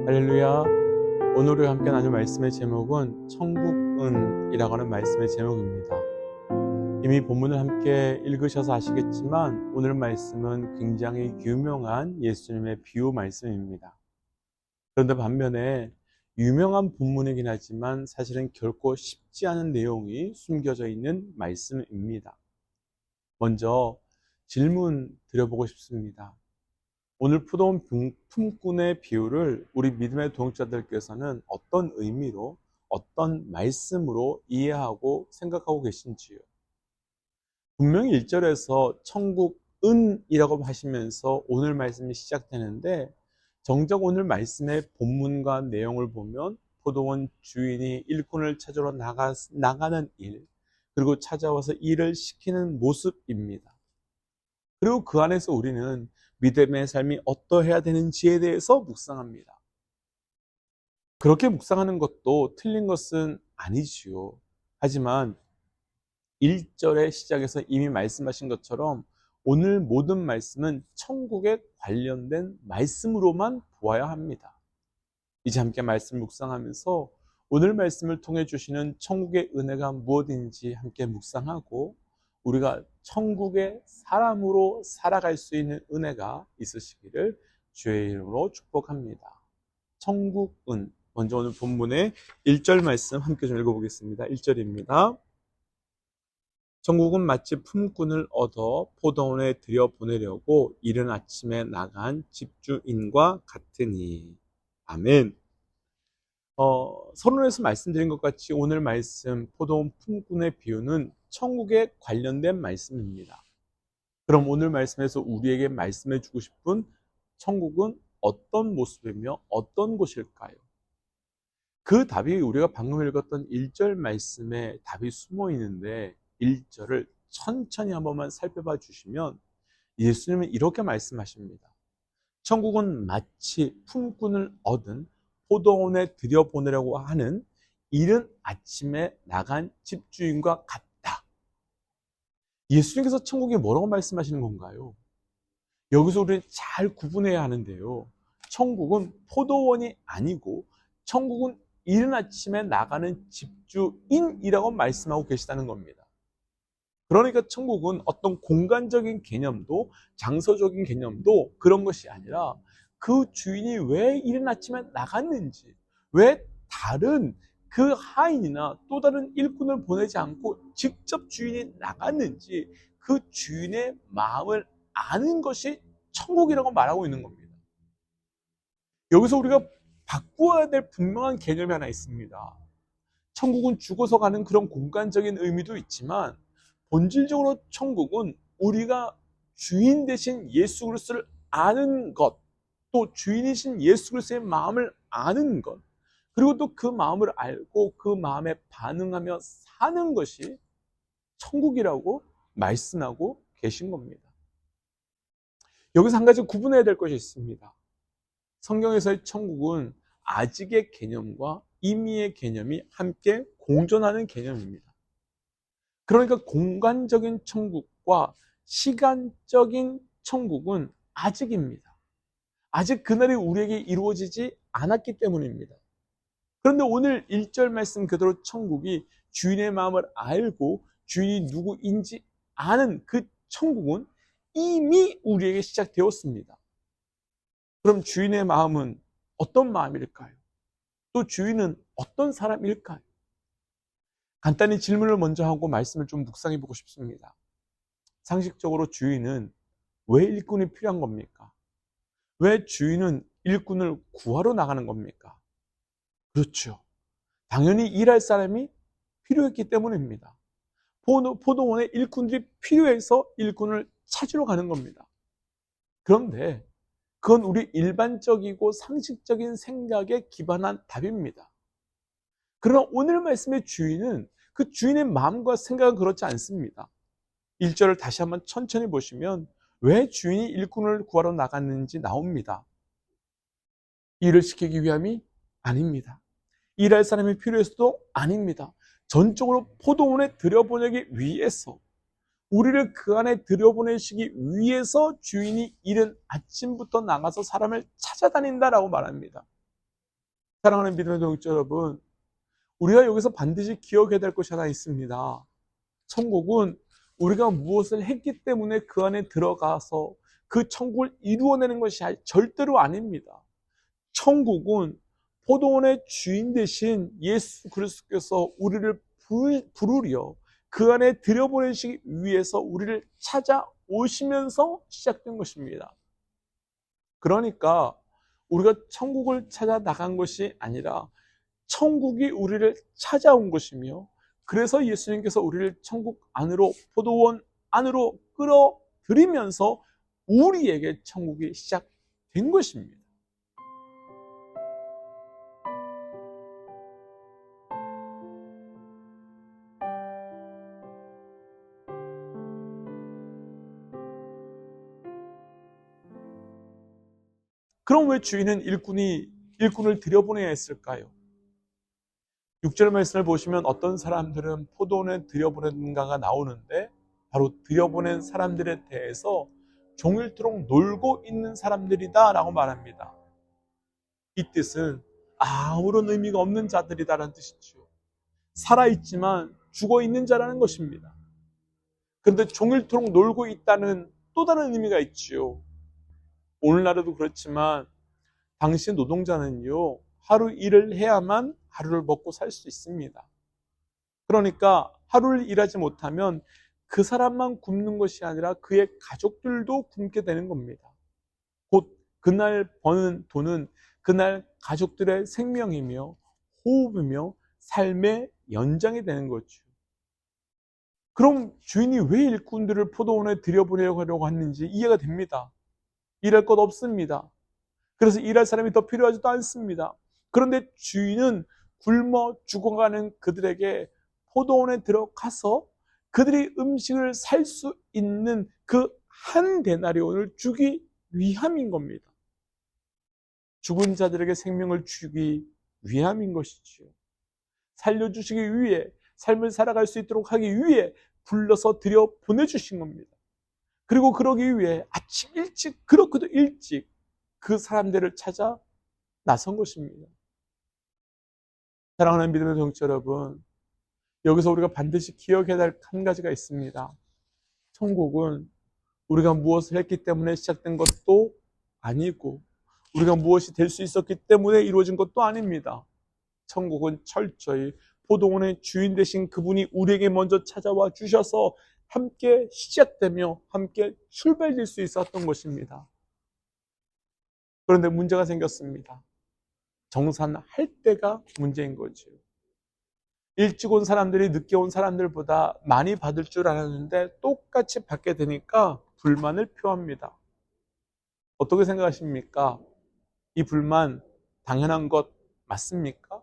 할렐루야. 오늘 우리가 함께 나눌 말씀의 제목은 천국은이라고 하는 말씀의 제목입니다. 이미 본문을 함께 읽으셔서 아시겠지만 오늘 말씀은 굉장히 유명한 예수님의 비유 말씀입니다. 그런데 반면에 유명한 본문이긴 하지만 사실은 결코 쉽지 않은 내용이 숨겨져 있는 말씀입니다. 먼저 질문 드려보고 싶습니다. 오늘 포도원 품꾼의 비유를 우리 믿음의 동역자들께서는 어떤 의미로, 어떤 말씀으로 이해하고 생각하고 계신지요? 분명히 1절에서 천국은이라고 하시면서 오늘 말씀이 시작되는데, 정작 오늘 말씀의 본문과 내용을 보면 포도원 주인이 일꾼을 찾으러 나가는 일, 그리고 찾아와서 일을 시키는 모습입니다. 그리고 그 안에서 우리는 믿음의 삶이 어떠해야 되는지에 대해서 묵상합니다. 그렇게 묵상하는 것도 틀린 것은 아니지요. 하지만 1절의 시작에서 이미 말씀하신 것처럼 오늘 모든 말씀은 천국에 관련된 말씀으로만 보아야 합니다. 이제 함께 말씀 묵상하면서 오늘 말씀을 통해 주시는 천국의 은혜가 무엇인지 함께 묵상하고 우리가 천국의 사람으로 살아갈 수 있는 은혜가 있으시기를 주의 이름으로 축복합니다. 천국은, 먼저 오늘 본문의 1절 말씀 함께 좀 읽어보겠습니다. 1절입니다. 천국은 마치 품꾼을 얻어 포도원에 들여보내려고 이른 아침에 나간 집주인과 같으니. 아멘. 서론에서 말씀드린 것 같이 오늘 말씀 포도원 품꾼의 비유는 천국에 관련된 말씀입니다. 그럼 오늘 말씀에서 우리에게 말씀해 주고 싶은 천국은 어떤 모습이며 어떤 곳일까요? 그 답이 우리가 방금 읽었던 1절 말씀에 답이 숨어 있는데 1절을 천천히 한 번만 살펴봐 주시면 예수님은 이렇게 말씀하십니다. 천국은 마치 품꾼을 얻은 포도원에 들여보내려고 하는 이른 아침에 나간 집주인과 같다. 예수님께서 천국이 뭐라고 말씀하시는 건가요? 여기서 우리는 잘 구분해야 하는데요. 천국은 포도원이 아니고 천국은 이른 아침에 나가는 집주인이라고 말씀하고 계시다는 겁니다. 그러니까 천국은 어떤 공간적인 개념도 장소적인 개념도 그런 것이 아니라 그 주인이 왜 이른 아침에 나갔는지, 왜 다른 그 하인이나 또 다른 일꾼을 보내지 않고 직접 주인이 나갔는지 그 주인의 마음을 아는 것이 천국이라고 말하고 있는 겁니다. 여기서 우리가 바꾸어야 될 분명한 개념이 하나 있습니다. 천국은 죽어서 가는 그런 공간적인 의미도 있지만 본질적으로 천국은 우리가 주인 되신 예수 그리스도를 아는 것, 또 주인이신 예수 그리스도의 마음을 아는 것, 그리고 또 그 마음을 알고 그 마음에 반응하며 사는 것이 천국이라고 말씀하고 계신 겁니다. 여기서 한 가지 구분해야 될 것이 있습니다. 성경에서의 천국은 아직의 개념과 임의의 개념이 함께 공존하는 개념입니다. 그러니까 공간적인 천국과 시간적인 천국은 아직입니다. 아직 그날이 우리에게 이루어지지 않았기 때문입니다. 그런데 오늘 1절 말씀 그대로 천국이 주인의 마음을 알고 주인이 누구인지 아는 그 천국은 이미 우리에게 시작되었습니다. 그럼 주인의 마음은 어떤 마음일까요? 또 주인은 어떤 사람일까요? 간단히 질문을 먼저 하고 말씀을 좀 묵상해 보고 싶습니다. 상식적으로 주인은 왜 일꾼이 필요한 겁니까? 왜 주인은 일꾼을 구하러 나가는 겁니까? 그렇죠. 당연히 일할 사람이 필요했기 때문입니다. 포도원에 일꾼들이 필요해서 일꾼을 찾으러 가는 겁니다. 그런데 그건 우리 일반적이고 상식적인 생각에 기반한 답입니다. 그러나 오늘 말씀의 주인은 그 주인의 마음과 생각은 그렇지 않습니다. 1절을 다시 한번 천천히 보시면 왜 주인이 일꾼을 구하러 나갔는지 나옵니다. 일을 시키기 위함이 아닙니다. 일할 사람이 필요해서도 아닙니다. 전적으로 포도원에 들여보내기 위해서, 우리를 그 안에 들여보내시기 위해서 주인이 이른 아침부터 나가서 사람을 찾아다닌다라고 말합니다. 사랑하는 믿음의 동역자 여러분, 우리가 여기서 반드시 기억해야 될 것이 하나 있습니다. 천국은 우리가 무엇을 했기 때문에 그 안에 들어가서 그 천국을 이루어내는 것이 절대로 아닙니다. 천국은 포도원의 주인 되신 예수 그리스도께서 우리를 부르려 그 안에 들여보내시기 위해서 우리를 찾아오시면서 시작된 것입니다. 그러니까 우리가 천국을 찾아 나간 것이 아니라 천국이 우리를 찾아온 것이며, 그래서 예수님께서 우리를 천국 안으로, 포도원 안으로 끌어들이면서 우리에게 천국이 시작된 것입니다. 그럼 왜 주인은 일꾼을 들여보내야 했을까요? 6절 말씀을 보시면 어떤 사람들은 포도원에 들여보낸가가 나오는데, 바로 들여보낸 사람들에 대해서 종일토록 놀고 있는 사람들이다 라고 말합니다. 이 뜻은 아무런 의미가 없는 자들이다라는 뜻이죠. 살아있지만 죽어있는 자라는 것입니다. 그런데 종일토록 놀고 있다는 또 다른 의미가 있지요. 오늘날에도 그렇지만 당시 노동자는요, 하루 일을 해야만 하루를 먹고 살 수 있습니다. 그러니까 하루를 일하지 못하면 그 사람만 굶는 것이 아니라 그의 가족들도 굶게 되는 겁니다. 곧 그날 버는 돈은 그날 가족들의 생명이며 호흡이며 삶의 연장이 되는 거죠. 그럼 주인이 왜 일꾼들을 포도원에 들여보내려고 하는지 이해가 됩니다. 일할 것 없습니다. 그래서 일할 사람이 더 필요하지도 않습니다. 그런데 주인은 굶어 죽어가는 그들에게 포도원에 들어가서 그들이 음식을 살 수 있는 그 한 데나리온을 주기 위함인 겁니다. 죽은 자들에게 생명을 주기 위함인 것이지요. 살려주시기 위해, 삶을 살아갈 수 있도록 하기 위해 불러서 들여 보내주신 겁니다. 그리고 그러기 위해 아침 일찍, 그렇게도 일찍 그 사람들을 찾아 나선 것입니다. 사랑하는 믿음의 동역자 여러분, 여기서 우리가 반드시 기억해야 할 한 가지가 있습니다. 천국은 우리가 무엇을 했기 때문에 시작된 것도 아니고, 우리가 무엇이 될 수 있었기 때문에 이루어진 것도 아닙니다. 천국은 철저히 포도원의 주인 되신 그분이 우리에게 먼저 찾아와 주셔서 함께 시작되며 함께 출발될 수 있었던 것입니다. 그런데 문제가 생겼습니다. 정산할 때가 문제인 거죠. 일찍 온 사람들이 늦게 온 사람들보다 많이 받을 줄 알았는데 똑같이 받게 되니까 불만을 표합니다. 어떻게 생각하십니까? 이 불만 당연한 것 맞습니까?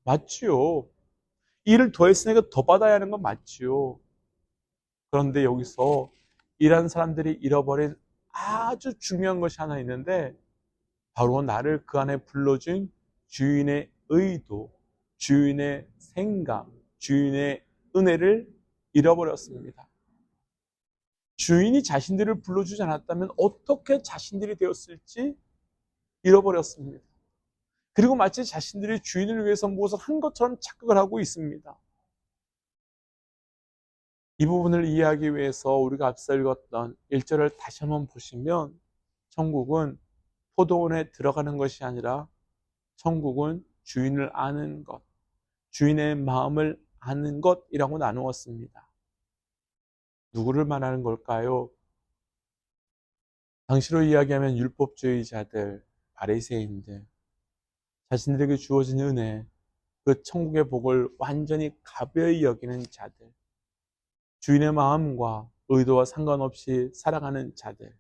맞지요. 일을 더 했으니까 더 받아야 하는 건 맞지요. 그런데 여기서 일한 사람들이 잃어버린 아주 중요한 것이 하나 있는데, 바로 나를 그 안에 불러준 주인의 의도, 주인의 생각, 주인의 은혜를 잃어버렸습니다. 주인이 자신들을 불러주지 않았다면 어떻게 자신들이 되었을지 잃어버렸습니다. 그리고 마치 자신들이 주인을 위해서 무엇을 한 것처럼 착각을 하고 있습니다. 이 부분을 이해하기 위해서 우리가 앞서 읽었던 1절을 다시 한번 보시면, 천국은 포도원에 들어가는 것이 아니라 천국은 주인을 아는 것, 주인의 마음을 아는 것이라고 나누었습니다. 누구를 말하는 걸까요? 당시로 이야기하면 율법주의자들, 바리새인들, 자신들에게 주어진 은혜, 그 천국의 복을 완전히 가벼이 여기는 자들, 주인의 마음과 의도와 상관없이 살아가는 자들.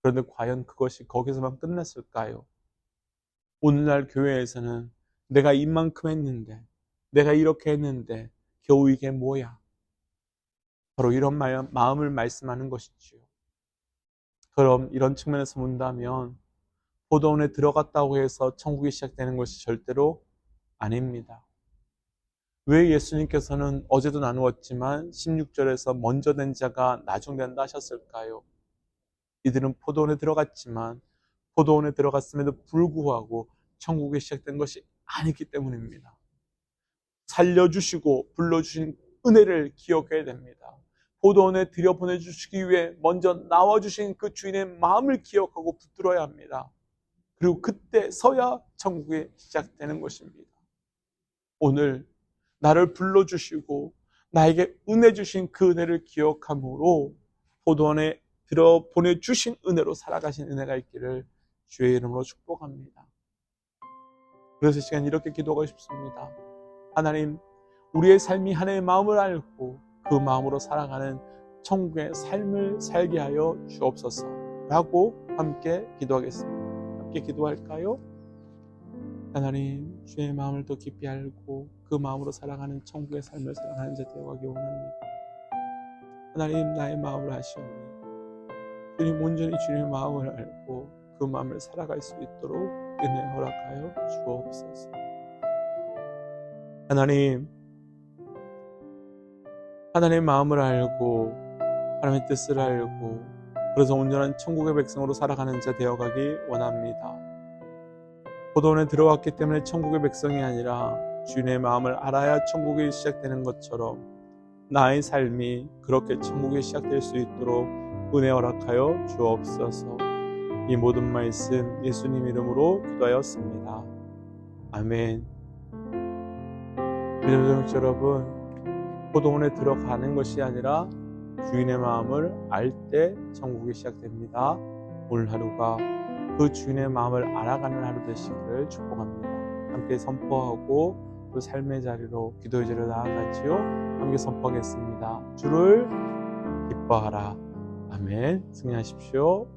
그런데 과연 그것이 거기서만 끝났을까요? 오늘날 교회에서는 내가 이만큼 했는데, 내가 이렇게 했는데 겨우 이게 뭐야? 바로 이런 마음을 말씀하는 것이지요. 그럼 이런 측면에서 본다면 포도원에 들어갔다고 해서 천국이 시작되는 것이 절대로 아닙니다. 왜 예수님께서는 어제도 나누었지만 16절에서 먼저 된 자가 나중 된다 하셨을까요? 이들은 포도원에 들어갔지만 포도원에 들어갔음에도 불구하고 천국에 시작된 것이 아니기 때문입니다. 살려주시고 불러주신 은혜를 기억해야 됩니다. 포도원에 들여보내주시기 위해 먼저 나와주신 그 주인의 마음을 기억하고 붙들어야 합니다. 그리고 그때서야 천국이 시작되는 것입니다. 오늘 나를 불러주시고 나에게 은혜 주신 그 은혜를 기억함으로 포도원에 들여보내주신 은혜로 살아가신 은혜가 있기를 주의 이름으로 축복합니다. 그래서 이 시간 이렇게 기도하고 싶습니다. 하나님, 우리의 삶이 하나님의 마음을 알고 그 마음으로 살아가는 천국의 삶을 살게 하여 주옵소서 라고 함께 기도하겠습니다. 함께 기도할까요? 하나님, 주의 마음을 더 깊이 알고 그 마음으로 살아가는 천국의 삶을 살아가는 자 되어가기 원합니다. 하나님, 나의 마음을 아시오니 주님 온전히 주님의 마음을 알고 그 마음을 살아갈 수 있도록 은혜 허락하여 주옵소서. 하나님, 하나님의 마음을 알고 하나님의 뜻을 알고 그래서 온전한 천국의 백성으로 살아가는 자 되어가기 원합니다. 포도원에 들어왔기 때문에 천국의 백성이 아니라 주님의 마음을 알아야 천국이 시작되는 것처럼 나의 삶이 그렇게 천국이 시작될 수 있도록 은혜 허락하여 주옵소서. 이 모든 말씀 예수님 이름으로 기도하였습니다. 아멘. 믿음의 여러분, 포도원에 들어가는 것이 아니라 주인의 마음을 알 때 천국이 시작됩니다. 오늘 하루가 그 주인의 마음을 알아가는 하루 되시기를 축복합니다. 함께 선포하고 또 삶의 자리로 기도의 자리로 나아가지요. 함께 선포하겠습니다. 주를 기뻐하라. 아멘. 승리하십시오.